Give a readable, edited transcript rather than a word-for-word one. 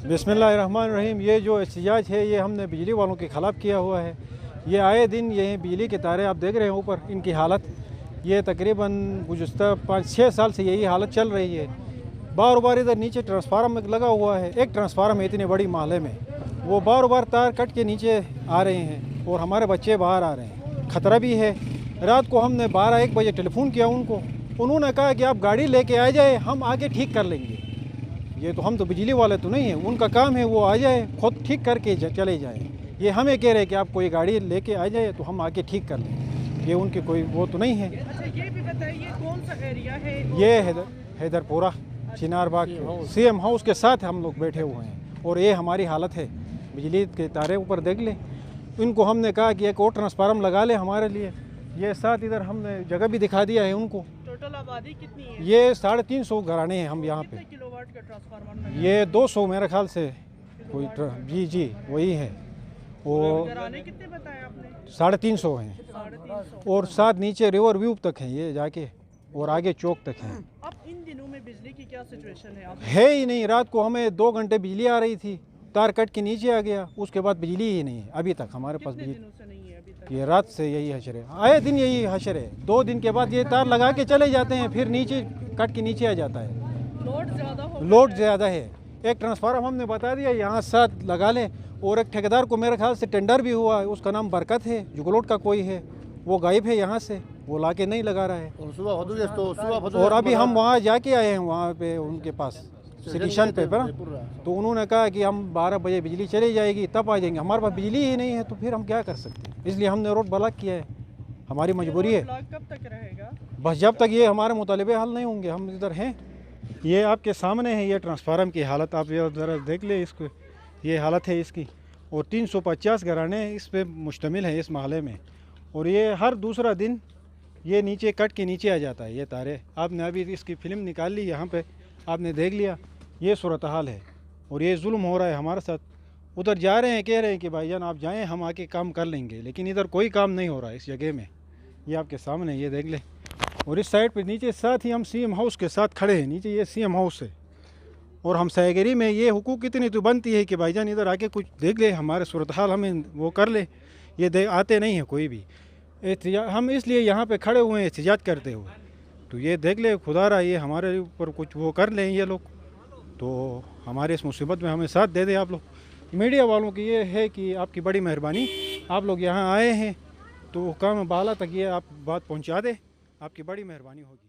बिस्मिल्लाहिर्रहमानिर्रहीम। ये जो एहतजाज है ये हमने बिजली वालों के ख़िलाफ़ किया हुआ है। ये आए दिन ये बिजली के तारे आप देख रहे हैं ऊपर, इनकी हालत ये तकरीबन गुज़श्ता 5-6 साल से यही हालत चल रही है। बार बार इधर नीचे ट्रांसफार्मर लगा हुआ है, एक ट्रांसफार्मर है इतनी बड़ी माले में, वो बार बार तार कट के नीचे आ रहे हैं और हमारे बच्चे बाहर आ रहे हैं, ख़तरा भी है। रात को हमने 12-1 बजे टेलीफोन किया उनको, उन्होंने कहा कि आप गाड़ी लेके आ जाए, हम आके ठीक कर लेंगे। ये तो हम तो बिजली वाले तो नहीं हैं, उनका काम है वो आ जाए खुद ठीक करके चले जाएँ। ये हमें कह रहे हैं कि आप कोई गाड़ी लेके आ जाए तो हम आके ठीक कर लें, ये उनकी कोई वो तो नहीं है। अच्छा ये भी बताइए कौन सा एरिया है? ये हैदरपुरा चिनार बाग CM हाउस के साथ हम लोग बैठे हुए हैं और ये हमारी हालत है। बिजली के तारे ऊपर देख लें। इनको हमने कहा कि एक और ट्रांसफार्मर लगा ले हमारे लिए, ये साथ इधर हमने जगह भी दिखा दिया है उनको। टोटल आबादी कितनी है? ये 350 घराने हैं हम यहाँ पे। कितने किलोवाट का ट्रांसफार्मर? ये 200 मेरे ख्याल से कोई जी वही है। वो घराने कितने बताए आपने? 350 हैं 350 और साथ नीचे रिवर व्यू तक हैं ये जाके, और आगे चौक तक हैं। अब इन दिनों में बिजली की क्या सिचुएशन है? आप है ही नहीं। रात को हमें 2 घंटे बिजली आ रही थी, तार कट के नीचे आ गया, उसके बाद बिजली ही नहीं है अभी तक हमारे पास कितने बिजली। दिनों से नहीं है अभी तक? ये रात से यही हशर है, आए दिन यही हशर है। 2 दिन के बाद ये तार लगा के चले जाते हैं, फिर नीचे कट के नीचे आ जाता है। लोड ज़्यादा है। एक ट्रांसफार्मर हमने बता दिया यहाँ साथ लगा लें, और एक ठेकेदार को मेरे ख्याल से टेंडर भी हुआ है, उसका नाम बरकत है, जुगलोट का कोई है, वो गायब है यहाँ से, वो लाके नहीं लगा रहा है। और अभी हम वहाँ जाके आए हैं, वहाँ पे उनके पास स्टेशन पे ना, तो उन्होंने कहा कि हम 12 बजे बिजली चली जाएगी तब आ जाएंगे। हमारे पास बिजली ही नहीं है तो फिर हम क्या कर सकते हैं, इसलिए हमने रोड ब्लॉक किया है, हमारी मजबूरी है। कब तक रहेगा? बस जब तक ये हमारे मुतालिबे हल नहीं होंगे हम इधर हैं। ये आपके सामने है ये ट्रांसफार्मर की हालत, आप ये ज़रा देख ले इसको, ये हालत है इसकी। और 350 घराने इस पे मुश्तमिल है इस महल्ले में, और ये हर दूसरा दिन ये नीचे कट के नीचे आ जाता है ये तारे। आपने अभी इसकी फ़िल्म निकाल ली, यहाँ पे आपने देख लिया, ये सूरत हाल है और ये जुल्म हो रहा है हमारे साथ। उधर जा रहे हैं, कह रहे हैं कि भाईजान आप जाएं, हम आके काम कर लेंगे, लेकिन इधर कोई काम नहीं हो रहा है इस जगह में। ये आपके सामने ये देख लें। और इस साइड पे नीचे साथ ही हम CM हाउस के साथ खड़े हैं, नीचे ये CM हाउस है। और हम सैगरी में ये हुकूक इतनी तो बनती है कि भाईजान इधर आके कुछ देख ले, हमारे सूरत हाल हमें वो कर ले। ये आते नहीं है कोई भी। हम इसलिए यहाँ पे खड़े हुए हैं एहतजाज करते हुए, तो ये देख ले खुदारा ये हमारे ऊपर कुछ वो कर लें ये लोग, तो हमारे इस मुसीबत में हमें साथ दे दें आप लोग। मीडिया वालों की ये है कि आपकी बड़ी मेहरबानी, आप लोग यहाँ आए हैं तो हुकाम बाला तक ये आप बात पहुँचा दें, आपकी बड़ी मेहरबानी होगी।